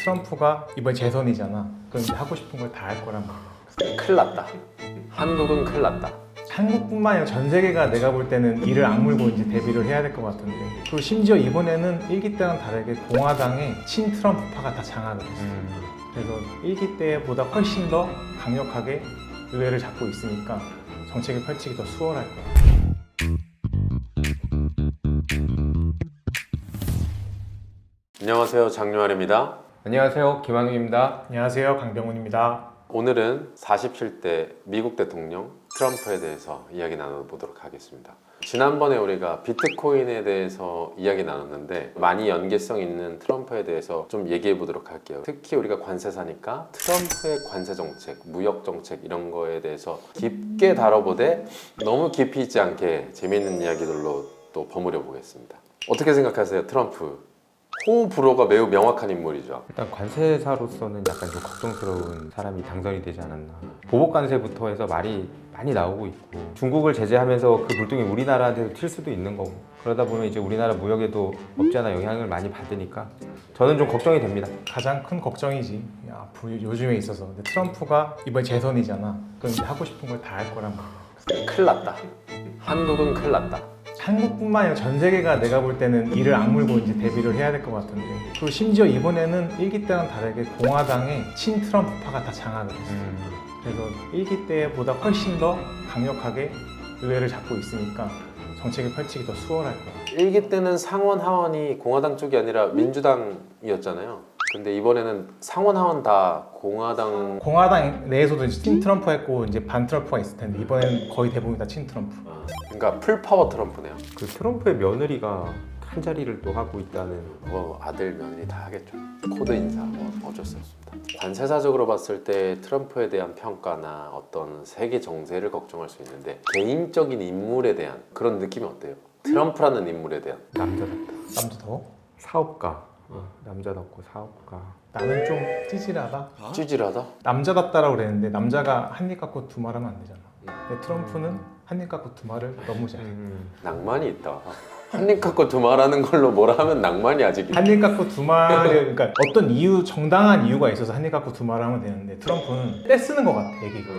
트럼프가 이번 재선이잖아. 그럼 이제 하고 싶은 걸 다 할 거란 말이야. 큰일 났다. 한국은 큰일 났다. 한국뿐만 아니라 전 세계가 내가 볼 때는 이를 악물고 이제 대비를 해야 될 것 같은데, 그리고 심지어 이번에는 1기 때랑 다르게 공화당의 친트럼프파가 다 장악을 했어. 그래서 1기 때보다 훨씬 더 강력하게 의회를 잡고 있으니까 정책을 펼치기 더 수월할 거야. 안녕하세요, 장유할입니다. 안녕하세요, 김한우입니다. 안녕하세요, 강병훈입니다. 오늘은 47대 미국 대통령 트럼프에 대해서 이야기 나눠보도록 하겠습니다. 지난번에 우리가 비트코인에 대해서 이야기 나눴는데 많이 연계성 있는 트럼프에 대해서 좀 얘기해 보도록 할게요. 특히 우리가 관세사니까 트럼프의 관세 정책, 무역 정책 이런 거에 대해서 깊게 다뤄보되 너무 깊이 있지 않게 재미있는 이야기들로 또 버무려 보겠습니다. 어떻게 생각하세요, 트럼프? 호불호가 매우 명확한 인물이죠. 일단 관세사로서는 약간 좀 걱정스러운 사람이 당선이 되지 않았나. 보복 관세부터 해서 말이 많이 나오고 있고, 중국을 제재하면서 그 물통이 우리나라한테도 튈 수도 있는 거고, 그러다 보면 이제 우리나라 무역에도 없지 않아 영향을 많이 받으니까 저는 좀 걱정이 됩니다. 가장 큰 걱정이지. 앞으로 요즘에 있어서. 근데 트럼프가 이번 재선이잖아. 그럼 이제 하고 싶은 걸 다 할 거란 말이야. 큰일 났다. 한국은 큰일 났다. 한국뿐만 아니라 전 세계가 내가 볼 때는 이를 악물고 이제 대비를 해야 될 것 같은데, 그리고 심지어 이번에는 1기 때랑 다르게 공화당의 친트럼프파가 다 장악을 했어. 그래서 1기 때보다 훨씬 더 강력하게 의회를 잡고 있으니까 정책을 펼치기 더 수월할 거야. 1기 때는 상원 하원이 공화당 쪽이 아니라 민주당이었잖아요. 근데 이번에는 상원 하원 다 공화당. 공화당 내에서도 이제 친트럼프 했고 이제 반트럼프가 있을 텐데, 이번에는 거의 대부분 다 친트럼프. 그러니까 풀파워 트럼프네요. 그 트럼프의 며느리가 한 자리를 또 하고 있다는. 뭐 아들 며느리 다 하겠죠. 코드 인사 뭐 어쩔 수 없습니다. 관세사적으로 봤을 때 트럼프에 대한 평가나 어떤 세계 정세를 걱정할 수 있는데, 개인적인 인물에 대한 그런 느낌이 어때요? 트럼프라는 인물에 대한. 남자답다. 남자다워? 사업가. 남자답고 사업가. 나는 좀 찌질하다? 찌질하다? 남자답다라고 그랬는데 남자가 한 입 갖고 두 말 하면 안 되잖아. 근데 트럼프는 한 입 갖고 두 말을 너무 잘해. 낭만이 있다. 한 입 갖고 두 말하는 걸로 뭐라 하면 낭만이 아직 있다. 한 입 갖고 두 말을, 그러니까 어떤 이유, 정당한 이유가 있어서 한 입 갖고 두 말을 하면 되는데, 트럼프는 떼쓰는 것 같아, 얘기가.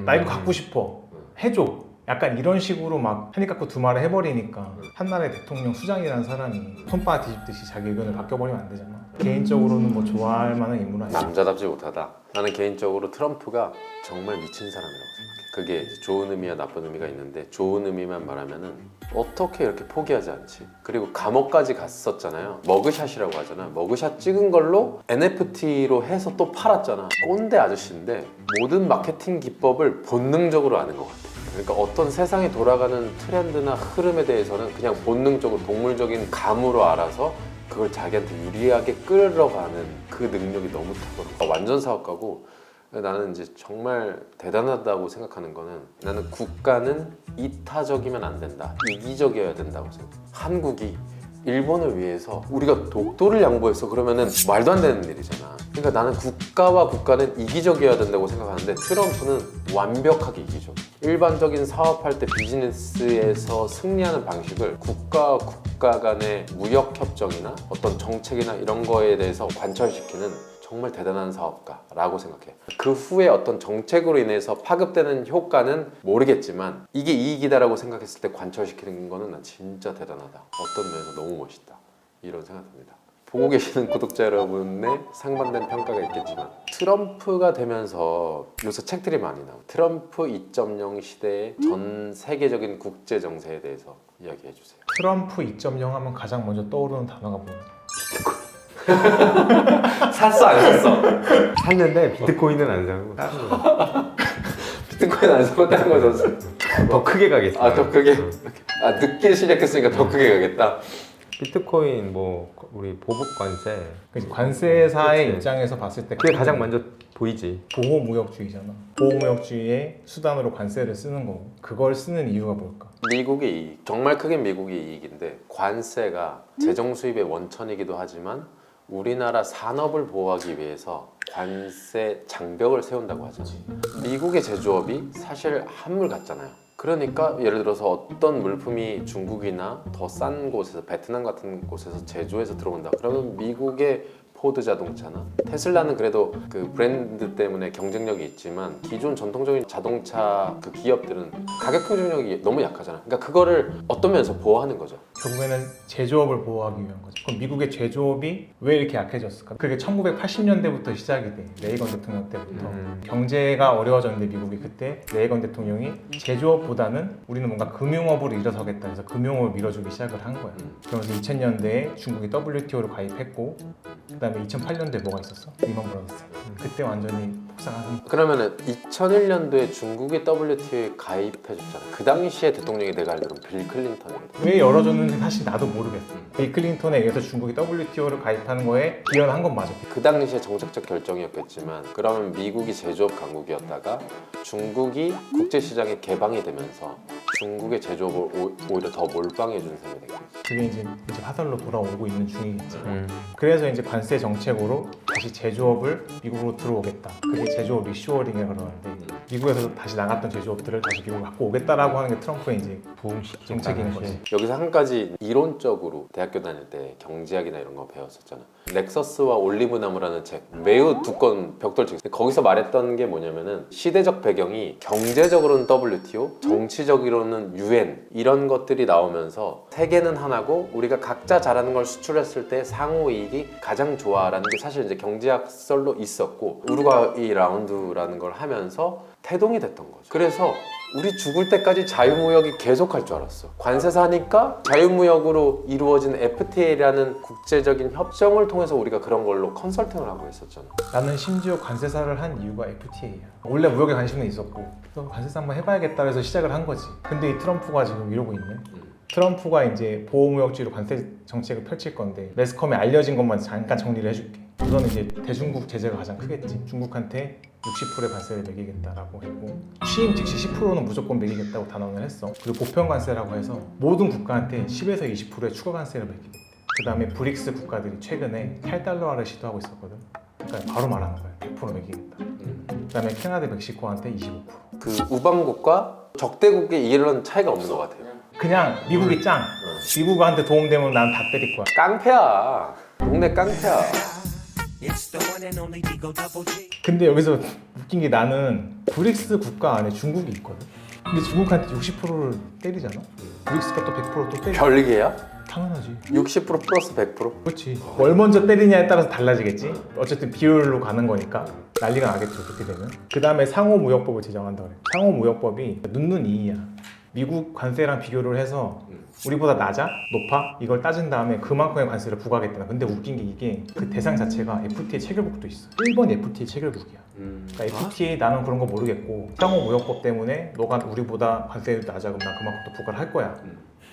나 이거 갖고 싶어, 해줘, 약간 이런 식으로 막 한 입 갖고 두 말을 해버리니까 한 나라의 대통령 수장이라는 사람이 손바닥 뒤집듯이 자기 의견을 바뀌어버리면 안 되잖아. 개인적으로는 뭐 좋아할 만한 인물은 아니야. 남자답지 못하다. 나는 개인적으로 트럼프가 정말 미친 사람이라고 생각해. 그게 이제 좋은 의미와 나쁜 의미가 있는데, 좋은 의미만 말하면은 어떻게 이렇게 포기하지 않지? 그리고 감옥까지 갔었잖아요. 머그샷이라고 하잖아. 머그샷 찍은 걸로 NFT로 해서 또 팔았잖아. 꼰대 아저씨인데 모든 마케팅 기법을 본능적으로 아는 것 같아. 그러니까 어떤 세상이 돌아가는 트렌드나 흐름에 대해서는 그냥 본능적으로 동물적인 감으로 알아서 그걸 자기한테 유리하게 끌어가는 그 능력이 너무 탁월해. 완전 사업가고, 나는 이제 정말 대단하다고 생각하는 거는, 나는 국가는 이타적이면 안 된다, 이기적이어야 된다고 생각해. 한국이 일본을 위해서 우리가 독도를 양보했어 그러면은 말도 안 되는 일이잖아. 그러니까 나는 국가와 국가는 이기적이어야 된다고 생각하는데, 트럼프는 완벽하게 이기적. 일반적인 사업할 때 비즈니스에서 승리하는 방식을 국가와 국가 간의 무역 협정이나 어떤 정책이나 이런 거에 대해서 관철시키는 정말 대단한 사업가라고 생각해. 그 후에 어떤 정책으로 인해서 파급되는 효과는 모르겠지만, 이게 이익이다라고 생각했을 때 관철시키는 거는 난 진짜 대단하다. 어떤 면에서 너무 멋있다, 이런 생각합니다. 보고 계시는 구독자 여러분의 상반된 평가가 있겠지만, 트럼프가 되면서 요새 책들이 많이 나와요. 트럼프 2.0 시대의 전 세계적인 국제 정세에 대해서 이야기해 주세요. 트럼프 2.0 하면 가장 먼저 떠오르는 단어가 뭐야? 샀어 안 샀어? 샀는데 비트코인은 안 사고 다른 거. 비트코인 안 사고 다른 거 샀어? 더 크게 가겠습니다. 아, 더 크게? 아, 늦게 시작했으니까 더 크게 가겠다. 비트코인 뭐 우리 보복 관세. 관세사의 그치. 입장에서 봤을 때 그게 가장 먼저 보이지. 보호무역주의잖아. 보호무역주의의 수단으로 관세를 쓰는 거고, 그걸 쓰는 이유가 뭘까? 미국의 이익, 정말 크게 미국의 이익인데, 관세가 재정 수입의 원천이기도 하지만 우리나라 산업을 보호하기 위해서 관세 장벽을 세운다고 하잖아. 미국의 제조업이 사실 한물 같잖아요. 그러니까 예를 들어서 어떤 물품이 중국이나 더 싼 곳에서, 베트남 같은 곳에서 제조해서 들어온다. 그러면 미국의 포드 자동차나 테슬라는 그래도 그 브랜드 때문에 경쟁력이 있지만 기존 전통적인 자동차 그 기업들은 가격 경쟁력이 너무 약하잖아. 그러니까 그거를 어떤 면에서 보호하는 거죠. 결국에는 제조업을 보호하기 위한 거죠. 그럼 미국의 제조업이 왜 이렇게 약해졌을까? 그게 1980년대부터 시작이 돼. 레이건 대통령 때부터. 경제가 어려워졌는데 미국이 그때 레이건 대통령이 제조업보다는 우리는 뭔가 금융업으로 일어서겠다 해서 금융업을 밀어주기 시작을 한 거야. 그러면서 2000년대에 중국이 WTO를 가입했고 그 다음에 2008년도에 뭐가 있었어? 리먼 브라더스. 그때 완전히 폭삭하는. 그러면은 2001년도에 중국이 WTO에 가입해줬잖아. 그 당시에 대통령이 내가 알기로는 빌 클린턴이거든. 왜 열어줬는지 사실 나도 모르겠어. 빌 클린턴에 의해서 중국이 WTO를 가입하는 거에 기여한 건 맞아. 그 당시에 정책적 결정이었겠지만 그러면 미국이 제조업 강국이었다가 중국이 국제시장에 개방이 되면서 중국의 제조업을 오히려 더 몰빵해 준 셈이 되겠지. 그게 이제 화살로 돌아오고 있는 중이겠지. 그래서 이제 관세 정책으로 다시 제조업을 미국으로 들어오겠다. 그게 제조업 리쇼어링이라고 그러는데 미국에서 다시 나갔던 제조업들을 다시 미국으로 갖고 오겠다라고 하는 게 트럼프의 이제 부흥식 정책인 거지. 여기서 한 가지 이론적으로 대학교 다닐 때 경제학이나 이런 거 배웠었잖아. 넥서스와 올리브나무라는 책, 매우 두꺼운 벽돌책. 거기서 말했던 게 뭐냐면은 시대적 배경이 경제적으로는 WTO, 정치적으로는 UN 이런 것들이 나오면서 세계는 하나고 우리가 각자 잘하는 걸 수출했을 때 상호 이익이 가장 좋아라는 게 사실 이제 경제학 썰로 있었고 우루과이 라운드라는 걸 하면서 태동이 됐던 거죠. 그래서 우리 죽을 때까지 자유무역이 계속할 줄 알았어. 관세 사니까 자유무역으로 이루어진 FTA라는 국제적인 협정을 통해서 우리가 그런 걸로 컨설팅을 하고 있었잖아. 나는 심지어 관세사를 한 이유가 FTA야. 원래 무역에 관심은 있었고 그래서 관세사 한번 해봐야겠다 해서 시작을 한 거지. 근데 이 트럼프가 지금 이러고 있네. 트럼프가 이제 보호무역주의로 관세 정책을 펼칠 건데 매스컴에 알려진 것만 잠깐 정리를 해줄게. 우선 이제 대중국 제재가 가장 크겠지. 중국한테 60%의 관세를 매기겠다라고 했고 취임 즉시 10%는 무조건 매기겠다고 단언을 했어. 그리고 보편 관세라고 해서 모든 국가한테 10에서 20%의 추가 관세를 매기겠대. 그 다음에 브릭스 국가들이 최근에 탈달러화를 시도하고 있었거든. 그러니까 바로 말하는 거야. 100% 매기겠다. 그 다음에 캐나다, 멕시코한테 25%. 그 우방국과 적대국의 이런 차이가 없는 것 같아요. 그냥 미국이 짱. 미국한테 도움되면 난 다 때릴 거야. 깡패야. 동네 깡패야. 근데 여기서 웃긴 게 나는 브릭스 국가 안에 중국이 있거든. 근데 중국한테 60%를 때리잖아. 브릭스가 또 100%또 때려. 별개야? 당연하지. 60% 플러스 100%? 그렇지. 뭘 먼저 때리냐에 따라서 달라지겠지. 어쨌든 비율로 가는 거니까 난리가 나겠죠. 그렇게 되면. 그 다음에 상호무역법을 제정한다 그래. 상호무역법이 눈눈 이이야. 미국 관세랑 비교를 해서 우리보다 낮아? 높아? 이걸 따진 다음에 그만큼의 관세를 부과하겠다. 근데 웃긴 게 이게 그 대상 자체가 FTA 체결국도 있어. 일본 FTA 체결국이야. 그러니까 FTA 나는 그런 거 모르겠고 상호무역법 때문에 너가 우리보다 관세가 낮아 그럼 난 그만큼 또 부과를 할 거야.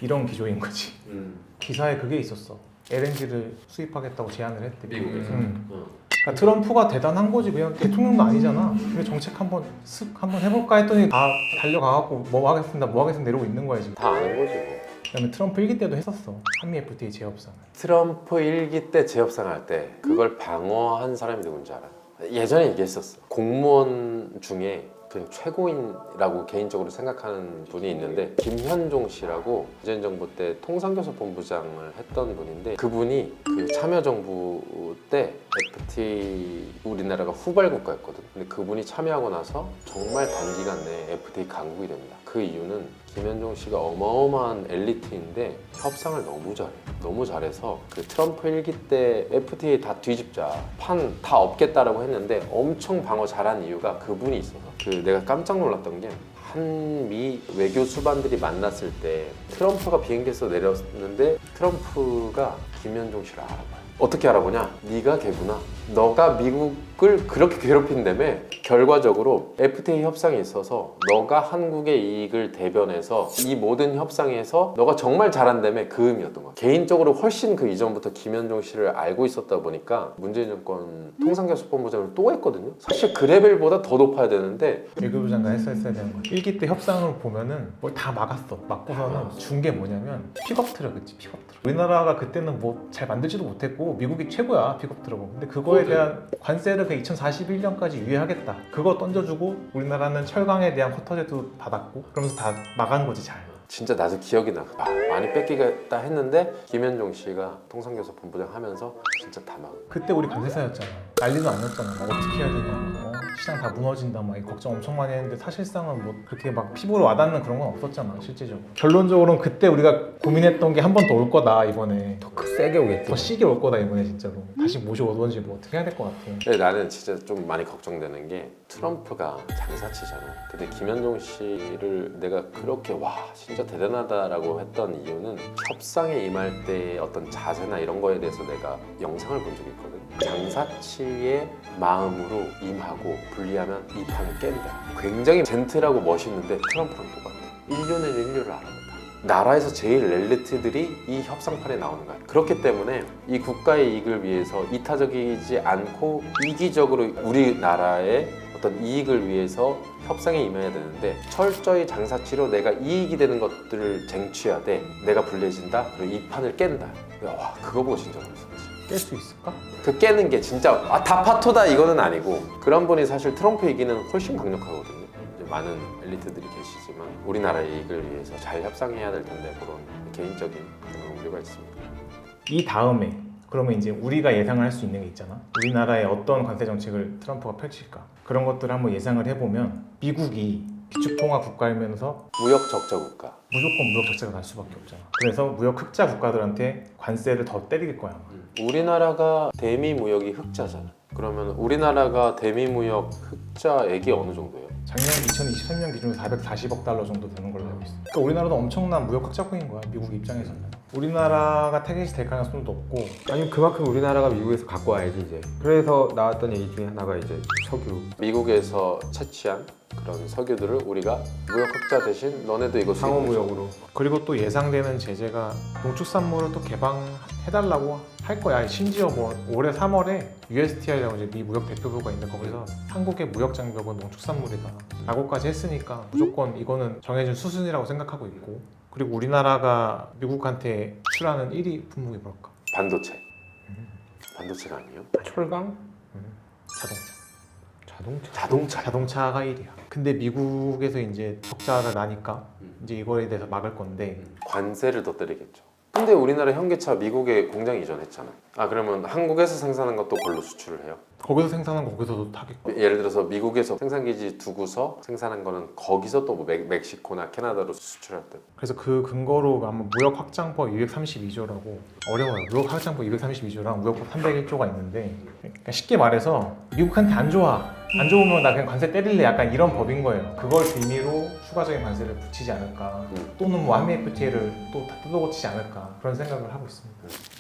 이런 기조인 거지. 기사에 그게 있었어. LNG를 수입하겠다고 제안을 했대. 미국에서? 그러니까 트럼프가 대단한 거지. 그냥 대통령도 아니잖아. 그래 정책 한번 해볼까 했더니 다 달려가갖고 뭐 하겠습니다 이러고 있는 거야 지금. 다 아는 거지 뭐. 그다음에 트럼프 1기 때도 했었어. 한미 FTA 재협상. 트럼프 1기 때 재협상 할 때 그걸 방어한 사람이 누군지 알아? 예전에 얘기했었어. 공무원 중에 그냥 최고인이라고 개인적으로 생각하는 분이 있는데 김현종 씨라고 문재인 정부 때 통상교섭본부장을 했던 분인데 그분이 그 참여정부 때 FTA 우리나라가 후발국가였거든. 근데 그분이 참여하고 나서 정말 단기간 내에 FTA 강국이 됩니다. 그 이유는 김현종 씨가 어마어마한 엘리트인데 협상을 너무 잘해. 너무 잘해서 그 트럼프 1기 때 FTA 다 뒤집자, 판 다 없겠다라고 했는데 엄청 방어 잘한 이유가 그분이 있어서. 그 내가 깜짝 놀랐던 게 한미 외교 수반들이 만났을 때 트럼프가 비행기에서 내렸는데 트럼프가 김현종 씨를 알아봐요. 어떻게 알아보냐? 네가 걔구나. 너가 미국을 그렇게 괴롭힌다며 결과적으로 FTA 협상에 있어서 너가 한국의 이익을 대변해서 이 모든 협상에서 너가 정말 잘한다며 그 의미였던 거야. 개인적으로 훨씬 그 이전부터 김현종 씨를 알고 있었다 보니까 문재인 정권 통상교섭본부장을 또 했거든요. 사실 그 레벨보다 더 높아야 되는데 외교부 장관 했어야 되는 거야. 1기 때 협상을 보면은 뭘 다 막았어. 막고서는 준 게 뭐냐면 픽업 트럭이지. 픽업 트럭. 우리나라가 그때는 뭐 잘 만들지도 못했고 미국이 최고야 픽업 트럭은. 근데 그거에 대한 관세를 그 2041년까지 유예하겠다. 그거 던져주고 우리나라는 철강에 대한 쿼터제도 받았고 그러면서 다 막은 거지 잘. 진짜 나도 기억이 나. 많이 뺏기겠다 했는데 김현종 씨가 통상교섭 본부장 하면서 진짜 다 막. 그때 우리 관세사였잖아. 난리도 아니었잖아. 막 어떻게 해야 되냐. 시장 다 무너진다. 막 이 걱정 엄청 많이 했는데 사실상은 뭐 그렇게 막 피부로 와닿는 그런 건 없었잖아. 실제적으로. 결론적으로는 그때 우리가 고민했던 게 한 번 더 올 거다 이번에. 더 세게 오겠지. 더 시게 올 거다 이번에 진짜로. 다시 모셔오던지 뭐 어떻게 해야 될 것 같아. 근데 나는 진짜 좀 많이 걱정되는 게 트럼프가 장사치잖아. 근데 김현종 씨를 내가 그렇게 와 진짜 대단하다라고 했던 이유는 협상에 임할 때 어떤 자세나 이런 거에 대해서 내가 영상을 본 적이 있거든. 장사치의 마음으로 임하고 분리하면 이 판을 깬다. 굉장히 젠틀하고 멋있는데 트럼프랑 똑같아. 인류는 인류를 알아본다. 나라에서 제일 엘리트들이 이 협상판에 나오는 거야. 그렇기 때문에 이 국가의 이익을 위해서 이타적이지 않고 이기적으로 우리나라의 어떤 이익을 위해서 협상에 임해야 되는데 철저히 장사치로 내가 이익이 되는 것들을 쟁취하되 내가 불리해진다. 그리고 이 판을 깬다. 와 그거 보고 진짜 멋있었지. 깰 수 있을까? 그 깨는 게 진짜 다 파토다 이거는 아니고 그런 분이 사실 트럼프 얘기는 훨씬 강력하거든요. 이제 많은 엘리트들이 계시지만 우리나라의 이익을 위해서 잘 협상해야 될 텐데 그런 개인적인 그런 우려가 있습니다. 이 다음에 그러면 이제 우리가 예상을 할 수 있는 게 있잖아. 우리나라에 어떤 관세 정책을 트럼프가 펼칠까? 그런 것들을 한번 예상을 해보면 미국이 기축통화 국가이면서 무역 적자 국가. 무조건 무역 적자가 날 수밖에 없잖아. 그래서 무역 흑자 국가들한테 관세를 더 때릴 거야. 아마. 우리나라가 대미 무역이 흑자잖아. 그러면 우리나라가 대미 무역 흑자액이 어느 정도예요? 작년 2023년 기준으로 440억 달러 정도 되는 걸로 알고 있어. 그러니까 우리나라도 엄청난 무역 흑자국인 거야. 미국 입장에서는. 우리나라가 타겟이 될 가능성도 높고. 아니 그만큼 우리나라가 미국에서 갖고 와야지 이제. 그래서 나왔던 얘기 중에 하나가 이제 석유. 미국에서 채취한 그런 석유들을 우리가 무역 흑자 대신 너네도 이거 수입해줘. 상호무역으로. 그리고 또 예상되는 제재가 농축산물을 또 개방해달라고 할 거야. 심지어 뭐 올해 3월에 USTR이라고 이제 미 무역 대표부가 있는데 거기서 한국의 무역 장벽은 농축산물이다 라고까지 했으니까 무조건 이거는 정해진 수순이라고 생각하고 있고. 그리고 우리나라가 미국한테 수출하는 1위 품목이 뭘까? 반도체. 반도체가 아니에요? 철강? 자동차. 자동차. 자동차가 1위야. 근데 미국에서 이제 적자가 나니까 이제 이거에 대해서 막을 건데 관세를 더 때리겠죠. 근데 우리나라 현기차 미국에 공장 이전했잖아. 그러면 한국에서 생산한 것도 걸로 수출을 해요? 거기서 생산한 거 거기서도 타겠고. 예를 들어서 미국에서 생산기지 두고서 생산한 거는 거기서 또 뭐 멕시코나 캐나다로 수출할 때. 그래서 그 근거로 아마 무역 확장법 232조라고 어려워요. 무역 확장법 232조랑 무역법 301조가 있는데 그러니까 쉽게 말해서 미국한테 안 좋아. 안 좋으면 나 그냥 관세 때릴래 약간 이런 법인 거예요. 그걸 빌미로 추가적인 관세를 붙이지 않을까 또는 뭐 한미 FTA를 또 다 뜯어고치지 않을까 그런 생각을 하고 있습니다.